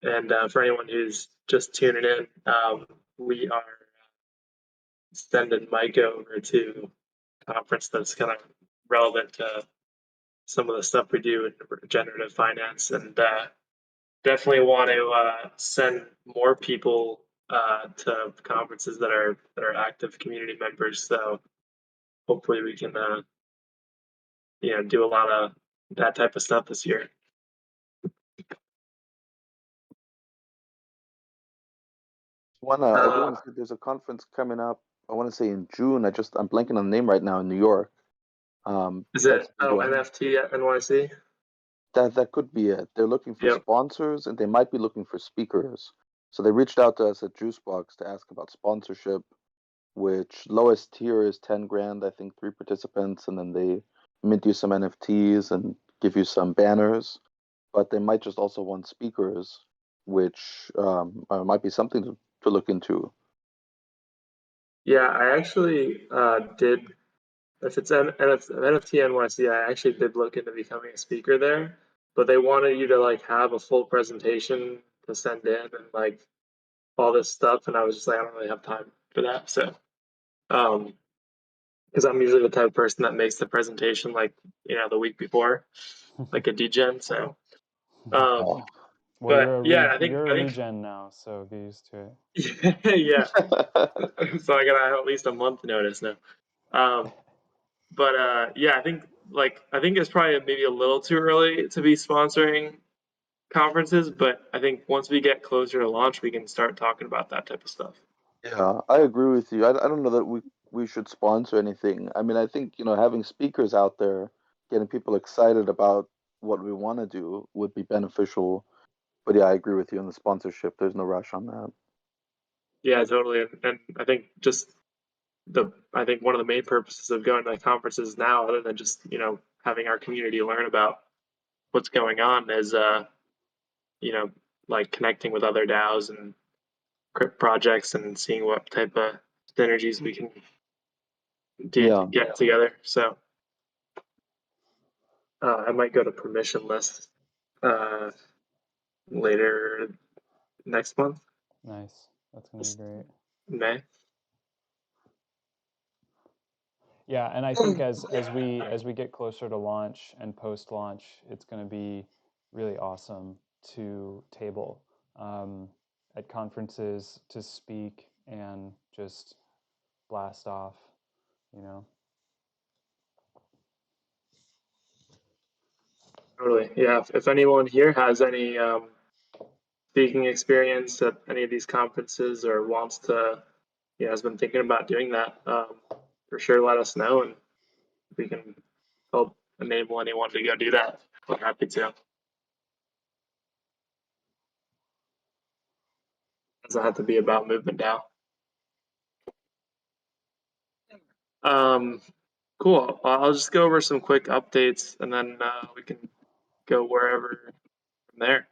And for anyone who's just tuning in, we are sending Mike over to a conference that's kind of relevant to some of the stuff we do in regenerative finance, and definitely want to send more people to conferences that are active community members. So hopefully we can do a lot of that type of stuff this year. I do Uh, want to say there's a conference coming up. I want to say in June. I'm blanking on the name right now in New York. is That's it been going. NFT at NYC? That could be it. They're looking for Yep. sponsors and they might be looking for speakers. So they reached out to us at Juicebox to ask about sponsorship, which lowest tier is 10 grand, I think 3 participants, and then they mint you some NFTs and give you some banners. But they might just also want speakers, which might be something to look into. Yeah, I actually did. If it's NFT NYC, I actually did look into becoming a speaker there, but they wanted you to like have a full presentation to send in and like all this stuff, and I was just like, I don't really have time for that. So, um, because I'm usually the type of person that makes the presentation like the week before, like a degen. So, um, Oh. Well, but yeah, I think you're I a think regen now, so get used to yeah. So I gotta have at least a month notice now. Um, but yeah, I think it's probably maybe a little too early to be sponsoring conferences, but I think once we get closer to launch, we can start talking about that type of stuff. Yeah, I agree with you. I don't know that we should sponsor anything. I mean, I think, having speakers out there, getting people excited about what we want to do would be beneficial. But yeah, I agree with you on the sponsorship. There's no rush on that. Yeah, totally. And I think I think one of the main purposes of going to conferences now, other than just having our community learn about what's going on, is you know like connecting with other DAOs and crypt projects and seeing what type of synergies we can do to Yeah. get together. So I might go to permissionless uh, later next month, Nice. That's gonna be great. May. Yeah, and I think as we get closer to launch and post launch, it's going to be really awesome to table at conferences to speak and just blast off, you know. Totally. Yeah. If anyone here has any speaking experience at any of these conferences or wants to, has been thinking about doing that, for sure let us know and we can help enable anyone to go do that. We're happy to. Doesn't have to be about movement now. Um, cool. I'll just go over some quick updates and then we can go wherever from there.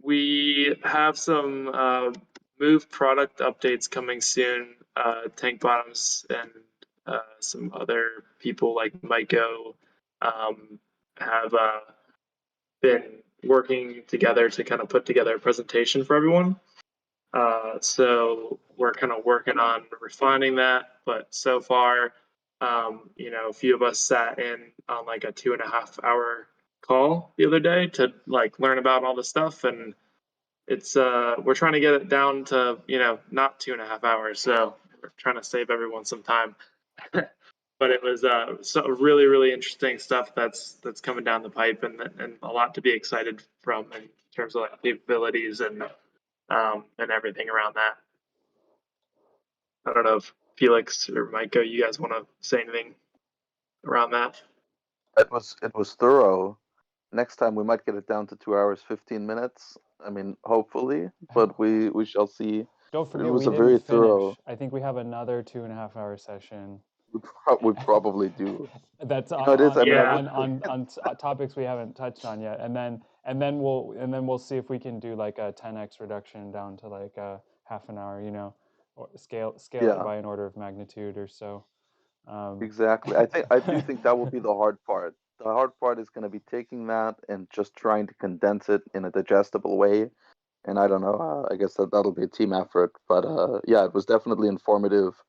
We have some Move product updates coming soon. Tank Bottoms and some other people like Maiko have been working together to kind of put together a presentation for everyone. So we're kind of working on refining that, but so far, a few of us sat in on like a 2.5 hour call the other day to like learn about all the stuff, and it's we're trying to get it down to not 2.5 hours, so we're trying to save everyone some time. But it was so really really interesting stuff that's coming down the pipe, and a lot to be excited from in terms of like capabilities and everything around that. I don't know if Felix or Micah, you guys want to say anything around that? It was thorough. Next time we might get it down to 2 hours, 15 minutes. I mean, hopefully, but we shall see. Don't It forget was we a didn't very thorough. finish. I think we have another 2.5 hour session. We probably do. That's It is. I mean, I Yeah, wouldn't forget. topics we haven't touched on yet, and then we'll see if we can do like a 10x reduction down to like a half an hour, or scale it Yeah, by an order of magnitude or so. Um, exactly. I do think that will be the hard part. The hard part is going to be taking that and just trying to condense it in a digestible way. And I don't know. I guess that'll be a team effort. But yeah, it was definitely informative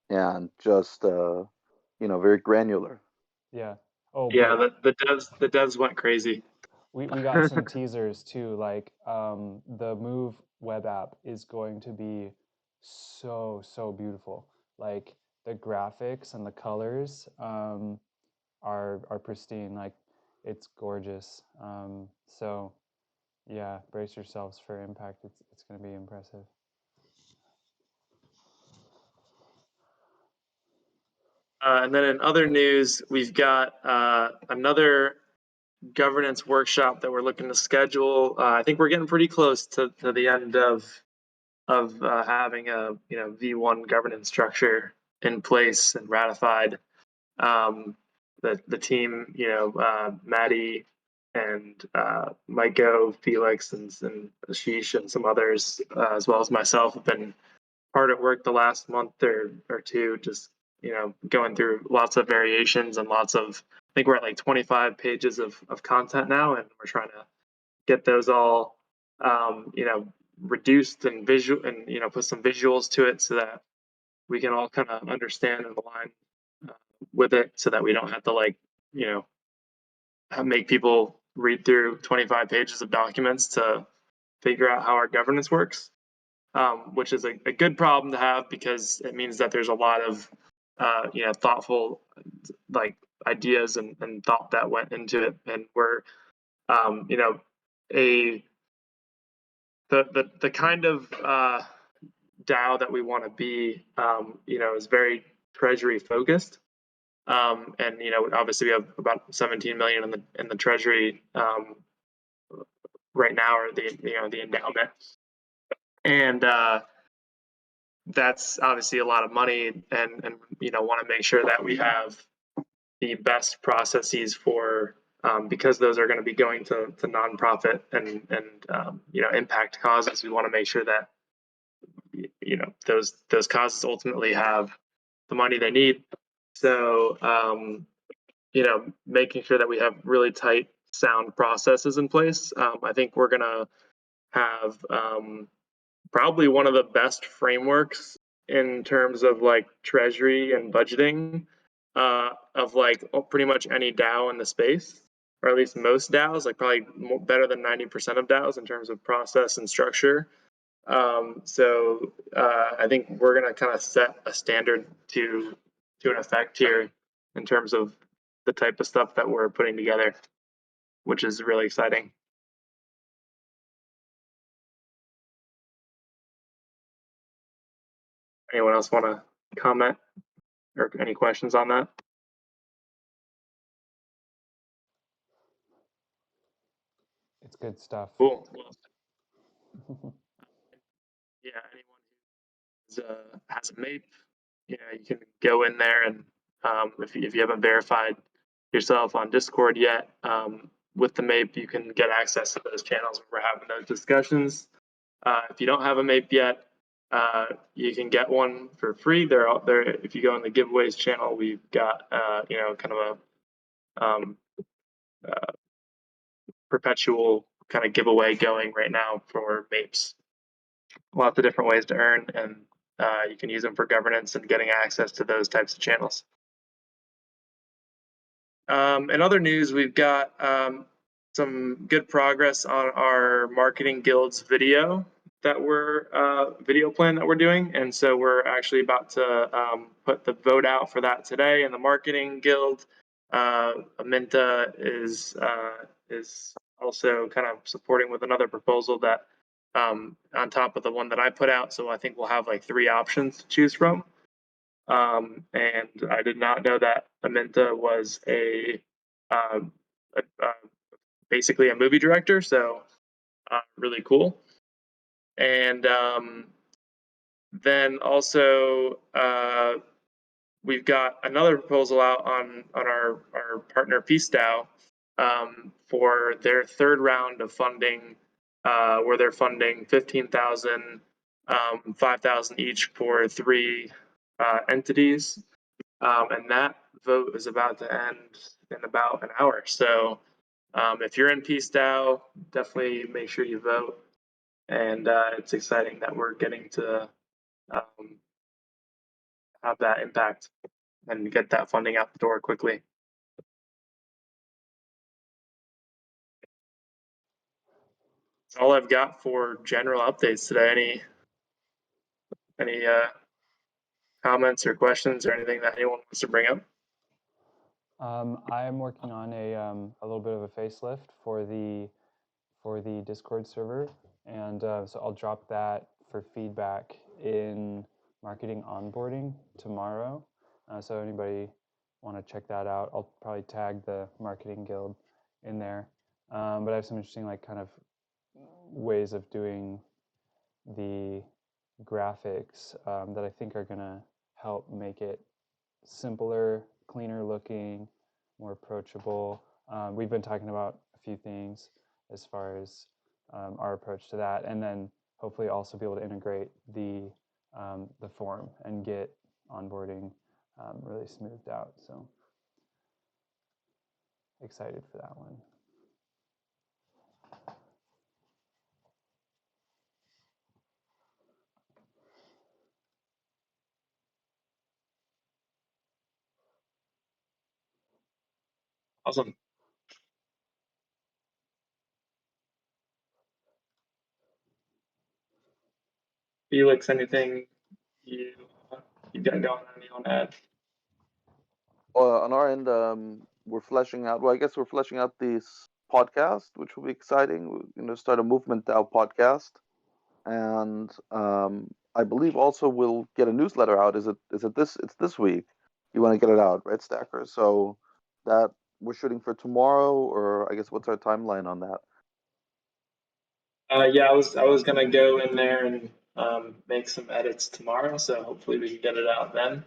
and just very granular. Yeah. Oh, Yeah, but the devs went crazy. we got some teasers too. Like the Move web app is going to be so beautiful. Like the graphics and the colors are pristine. Like it's gorgeous. So yeah, brace yourselves for impact. It's going to be impressive. And then in other news, we've got another governance workshop that we're looking to schedule. I think we're getting pretty close to the end of having a V1 governance structure in place and ratified. The team, Maddie and Maiko, Felix, and Ashish, and some others, as well as myself, have been hard at work the last month or two, just going through lots of variations and lots of. I think we're at like 25 pages of content now, and we're trying to get those all reduced and visual, and put some visuals to it so that we can all kind of understand and align with it, so that we don't have to make people read through 25 pages of documents to figure out how our governance works, which is a good problem to have, because it means that there's a lot of thoughtful ideas and thought that went into it, and we're the kind of DAO that we want to be, is very treasury focused. And obviously we have about 17 million in the treasury right now, or the endowment, and that's obviously a lot of money, and want to make sure that we have the best processes for, because those are going to be going to nonprofit and impact causes. We want to make sure that those causes ultimately have the money they need. So making sure that we have really tight, sound processes in place. I think we're gonna have probably one of the best frameworks in terms of treasury and budgeting of pretty much any DAO in the space, or at least most DAOs, probably better than 90% of DAOs in terms of process and structure. So I think we're gonna kind of set a standard to an effect here in terms of the type of stuff that we're putting together, which is really exciting. Anyone else want to comment or any questions on that? It's good stuff. Cool. Yeah, anyone who has a MAPE, you can go in there, and if you haven't verified yourself on Discord yet, with the MAPE, you can get access to those channels where we're having those discussions. If you don't have a MAPE yet, you can get one for free. They're out there. If you go on the giveaways channel, we've got kind of a perpetual kind of giveaway going right now for MAPEs. Lots of different ways to earn, and you can use them for governance and getting access to those types of channels. In other news, we've got some good progress on our marketing guild's video plan that we're doing, and so we're actually about to put the vote out for that today in the marketing guild. Aminta is also kind of supporting with another proposal that on top of the one that I put out, so I think we'll have 3 options to choose from. And I did not know that Aminta was basically a movie director, so really cool. And then also we've got another proposal out on our partner PeaceDAO for their 3rd round of funding, where they're funding 15,000, 5,000 each for 3 entities, and that vote is about to end in about an hour. So if you're in Peace DAO, definitely make sure you vote. And it's exciting that we're getting to have that impact and get that funding out the door quickly. That's all I've got for general updates today. Any comments or questions or anything that anyone wants to bring up? I am working on a little bit of a facelift for the Discord server, and so I'll drop that for feedback in marketing onboarding tomorrow. So anybody want to check that out, I'll probably tag the marketing guild in there. But I have some interesting like kind of ways of doing the graphics that I think are gonna help make it simpler, cleaner looking, more approachable. We've been talking about a few things as far as our approach to that, and then hopefully also be able to integrate the form and get onboarding really smoothed out. So excited for that one. Awesome. Felix, anything you got going on you want to add? On our end, we're fleshing out. Well, I guess we're fleshing out this podcast, which will be exciting. We're going to start a Movement DAO podcast, and I believe also we'll get a newsletter out. Is it this? It's this week. You want to get it out, right, Stacker? So that we're shooting for tomorrow, or I guess what's our timeline on that? Yeah, I was gonna go in there and make some edits tomorrow, so hopefully we can get it out then.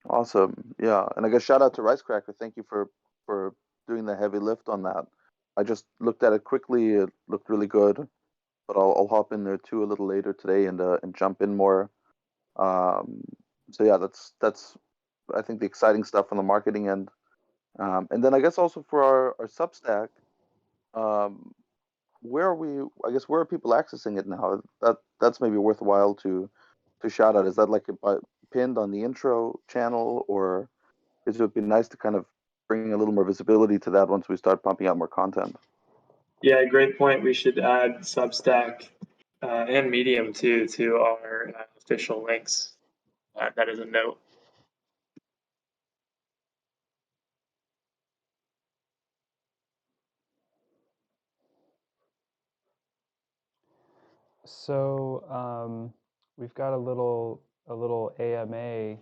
Awesome. Yeah, and I guess shout out to Ricecracker. Thank you for doing the heavy lift on that. I just looked at it quickly. It looked really good, but I'll hop in there too a little later today and jump in more. So yeah, that's I think the exciting stuff on the marketing end. And then I guess also for our Substack, where are we? I guess where are people accessing it now? That's maybe worthwhile to shout out. Is that like pinned on the intro channel, or it would be nice to kind of bring a little more visibility to that once we start pumping out more content? Yeah, great point. We should add Substack and Medium too to our official links. That is a note. So we've got a little AMA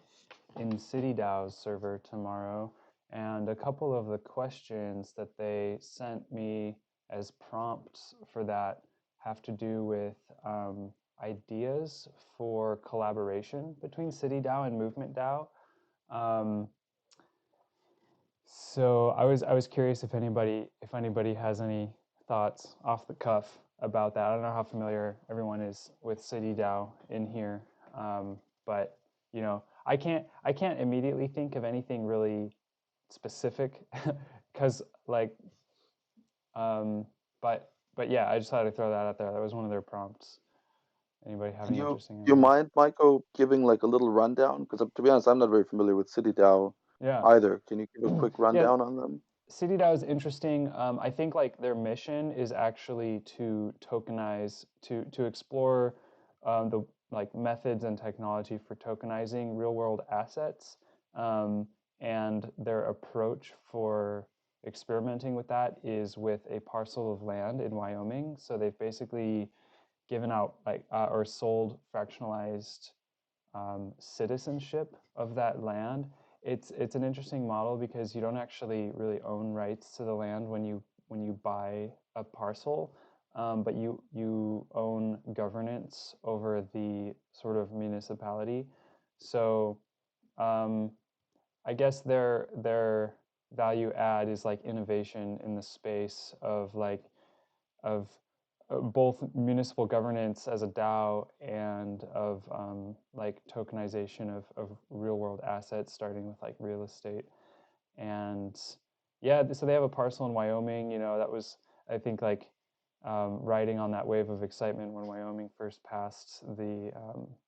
in CityDAO's server tomorrow, and a couple of the questions that they sent me as prompts for that have to do with ideas for collaboration between CityDAO and MovementDAO. So I was curious if anybody has any thoughts off the cuff about that. I don't know how familiar everyone is with CityDAO in here, but you know, I can't immediately think of anything really specific because like, but yeah, I just thought I'd throw that out there. That was one of their prompts. Anybody have any interesting Do you ideas? mind, Michael, giving like a little rundown? Because to be honest, I'm not very familiar with CityDAO Yeah. either. Can you give a quick rundown on them? CityDAO is interesting. I think like their mission is actually to tokenize, to explore the like methods and technology for tokenizing real world assets, and their approach for experimenting with that is with a parcel of land in Wyoming. So they've basically given out like or sold fractionalized citizenship of that land. It's an interesting model because you don't actually really own rights to the land when you buy a parcel, but you own governance over the sort of municipality. So I guess their value add is like innovation in the space of like of both municipal governance as a DAO and of like tokenization of real world assets, starting with like real estate. And Yeah, so they have a parcel in Wyoming. That was, I think, like riding on that wave of excitement when Wyoming first passed the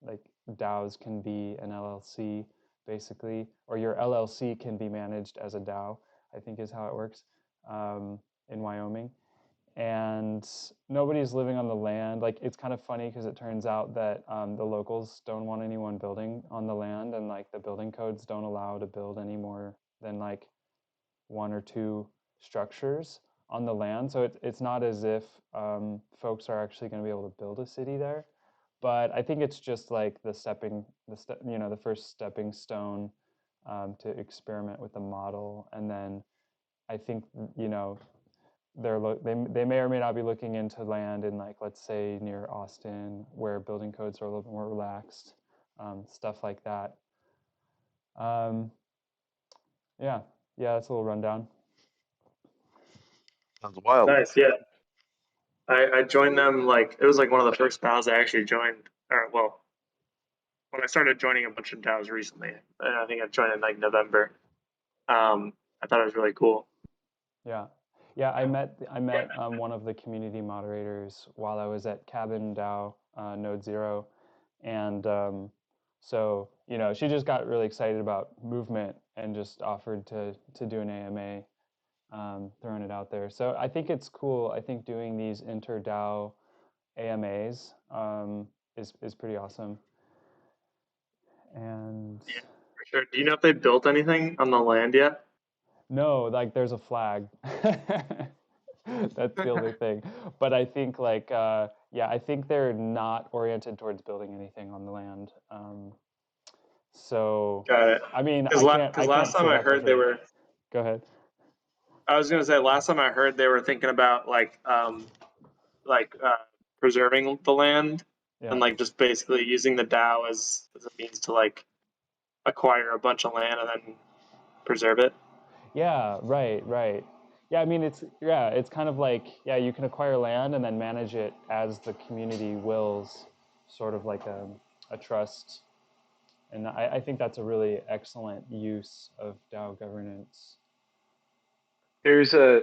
like DAOs can be an LLC basically, or your LLC can be managed as a DAO, I think is how it works in Wyoming. And nobody's living on the land. Like, it's kind of funny because it turns out that the locals don't want anyone building on the land, and like the building codes don't allow to build any more than like one or two structures on the land. So it's not as if folks are actually going to be able to build a city there. But I think it's just like the first stepping stone to experiment with the model. And then I think, they may or may not be looking into land in, like, let's say near Austin, where building codes are a little bit more relaxed, stuff like that. Yeah, that's a little rundown. Sounds wild. Nice, yeah. I joined them, like, it was like one of the first DAOs I actually joined, or well, when I started joining a bunch of DAOs recently, and I think I joined in like November. I thought it was really cool. Yeah, I met one of the community moderators while I was at Cabin DAO Node Zero, and so she just got really excited about movement and just offered to do an AMA, throwing it out there. So I think it's cool. I think doing these inter DAO AMAs is pretty awesome. And Yeah, for sure. Do you know if they built anything on the land yet? no, like there's a flag. That's the only thing. But I think I think they're not oriented towards building anything on the land. So Got it. I mean, Because last time say I that for heard they sure. were, Go ahead. I was gonna say last time I heard they were thinking about like preserving the land Yeah. and like just basically using the DAO as a means to like acquire a bunch of land and then preserve it. Yeah, right. Yeah, I mean it's kind of like, you can acquire land and then manage it as the community wills, sort of like a trust. And I think that's a really excellent use of DAO governance. There's a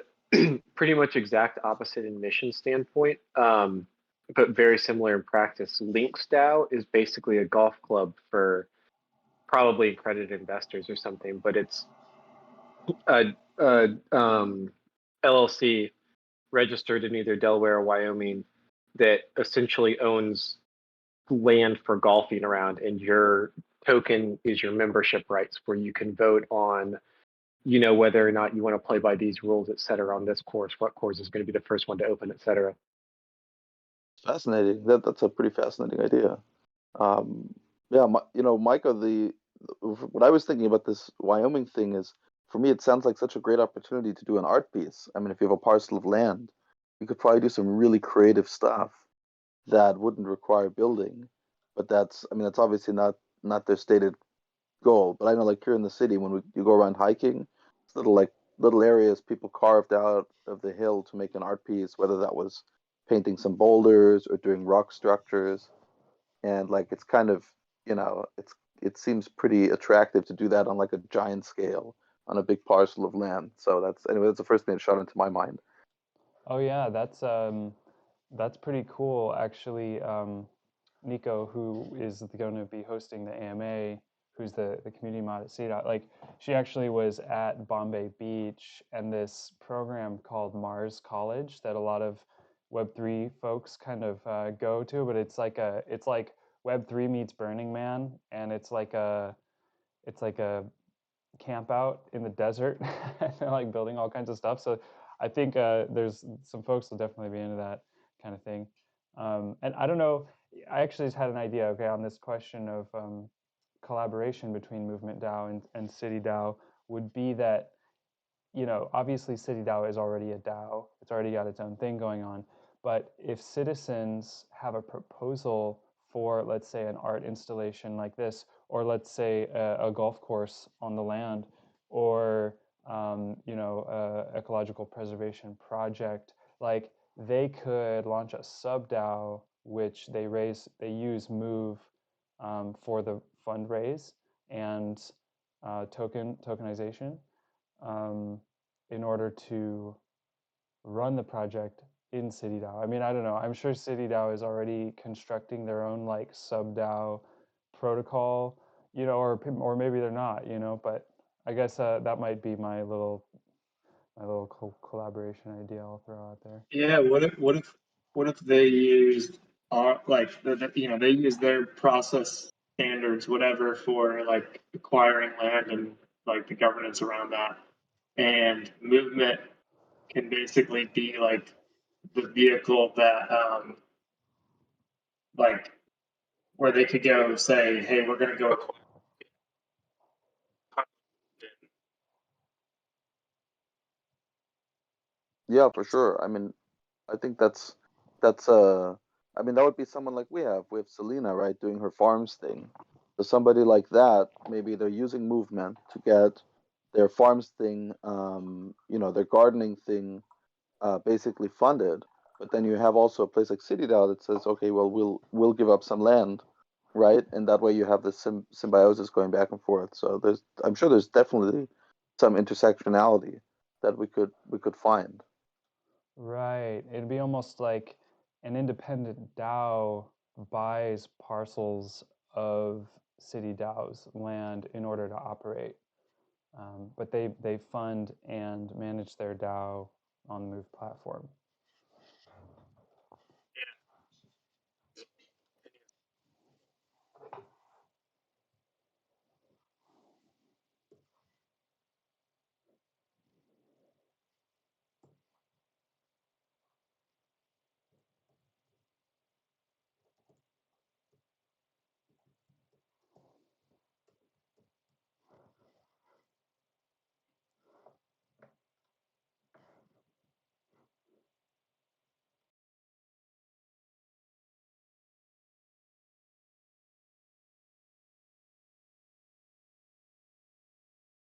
pretty much exact opposite in mission standpoint, but very similar in practice. Links DAO is basically a golf club for probably accredited investors or something, but it's a LLC registered in either Delaware or Wyoming that essentially owns land for golfing around, and your token is your membership rights, where you can vote on whether or not you want to play by these rules, et cetera, on this course, what course is going to be the first one to open, et cetera. Fascinating. That's a pretty fascinating idea. Yeah, Micah, what I was thinking about this Wyoming thing is, for me, it sounds like such a great opportunity to do an art piece. I mean, if you have a parcel of land, you could probably do some really creative stuff that wouldn't require building. But that's obviously not their stated goal. But I know, like here in the city, when you go around hiking, it's little areas people carved out of the hill to make an art piece, whether that was painting some boulders or doing rock structures. And like it's kind of, it seems pretty attractive to do that on like a giant scale on a big parcel of land. So that's the first thing that shot into my mind. Oh yeah, that's pretty cool actually. Nico, who is going to be hosting the AMA, who's the community mod at CDOT, like she actually was at Bombay Beach and this program called Mars College that a lot of Web3 folks kind of go to, but it's like Web3 meets Burning Man, and it's like a camp out in the desert. They're like building all kinds of stuff. So I think there's some folks will definitely be into that kind of thing. And I don't know, I actually just had an idea, okay, on this question of collaboration between Movement DAO and City DAO would be that, obviously City DAO is already a DAO. It's already got its own thing going on. But if citizens have a proposal for, let's say, an art installation like this, or let's say a golf course on the land, or ecological preservation project, like they could launch a sub DAO which they use Move for the fundraise and tokenization. in order to run the project in CityDAO. I mean, I don't know. I'm sure CityDAO is already constructing their own like sub DAO protocol, you know, or maybe they're not, you know. But I guess that might be my little collaboration idea I'll throw out there. Yeah, what if they use you know, they use their process standards, whatever, for like acquiring land and like the governance around that, and movement can basically be like the vehicle that like where they could go say, hey, we're gonna go acquire. Yeah, for sure. I mean, I think that's I mean that would be someone like we have Selena, right, doing her farms thing. So somebody like that, maybe they're using movement to get their farms thing, you know, their gardening thing, basically funded. But then you have also a place like CityDAO that says, okay, well, we'll give up some land, right, and that way you have this symbiosis going back and forth. So I'm sure there's definitely some intersectionality that we could find. Right. It'd be almost like an independent DAO buys parcels of CityDAO's land in order to operate. But they fund and manage their DAO on the Move platform.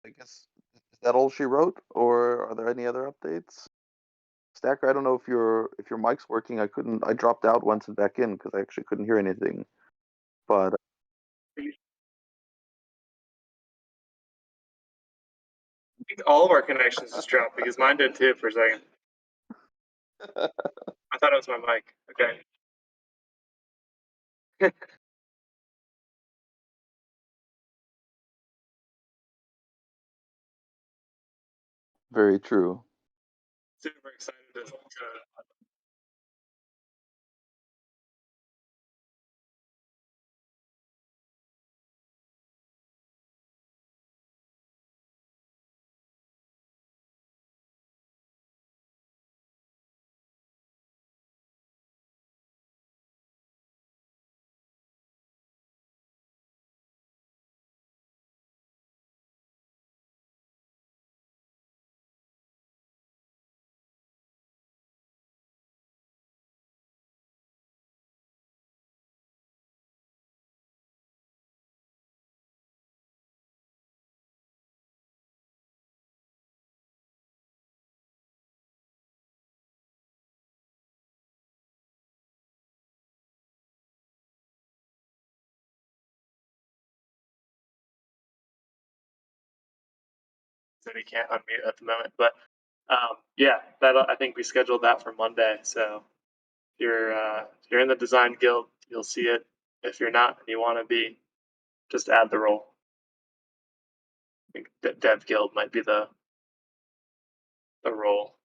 I guess is that all she wrote, or are there any other updates? Stacker, I don't know if your mic's working. I dropped out once and back in because I actually couldn't hear anything. But I think all of our connections just dropped because mine did too for a second. I thought it was my mic. Okay. very true. Super excited to that he can't unmute at the moment. But yeah, that I think we scheduled that for Monday. So if you're in the design guild, you'll see it. If you're not and you want to be, just add the role. I think Dev Guild might be the role.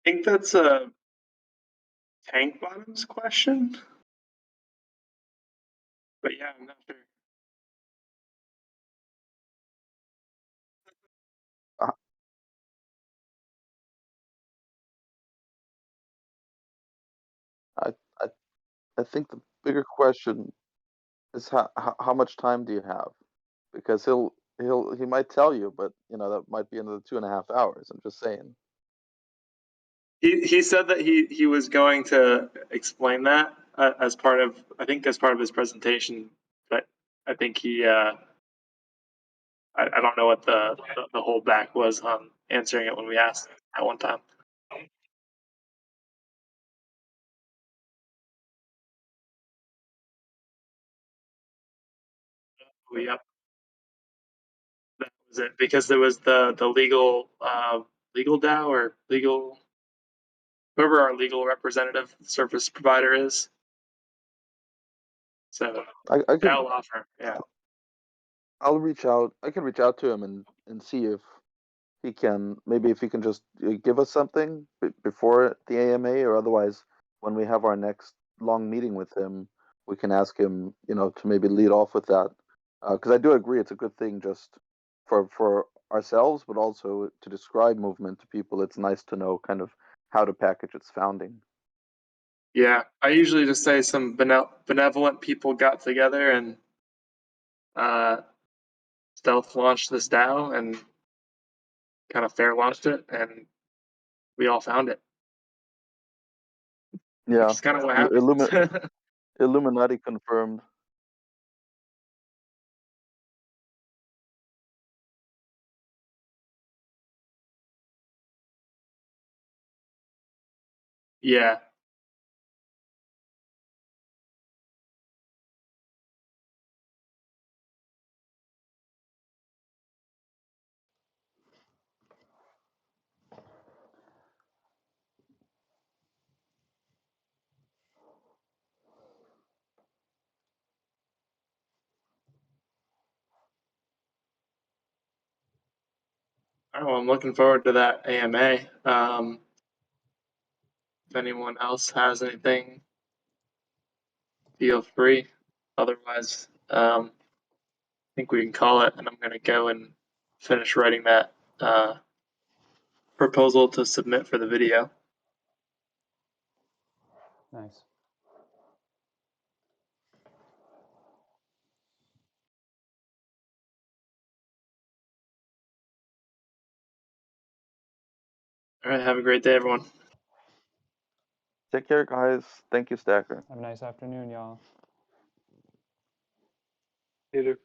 I think that's a Tank Bottom's question. But yeah, I'm not sure. I I think the bigger question is how much time do you have? Because he might tell you, but that might be another 2.5 hours. I'm just saying. He said that he was going to explain that as part of his presentation, but I think I don't know what the holdback was on answering it when we asked at one time. Yep, that was it, because there was the legal DAO or legal, whoever our legal representative service provider is. So I can DAO law firm, yeah. I'll reach out. I can reach out to him and see if he can just give us something before the AMA, or otherwise when we have our next long meeting with him, we can ask him, to maybe lead off with that. Because I do agree it's a good thing just for ourselves, but also to describe movement to people. It's nice to know kind of how to package its founding. Yeah, I usually just say some benevolent people got together and stealth launched this DAO and kind of fair launched it, and we all found it. Yeah, which is kind of what happened. Illuminati confirmed. Yeah. Oh, I'm looking forward to that AMA. If anyone else has anything, feel free. Otherwise, I think we can call it, and I'm going to go and finish writing that proposal to submit for the video. Nice. All right, have a great day, everyone. Take care, guys. Thank you, Stacker. Have a nice afternoon, y'all. Later.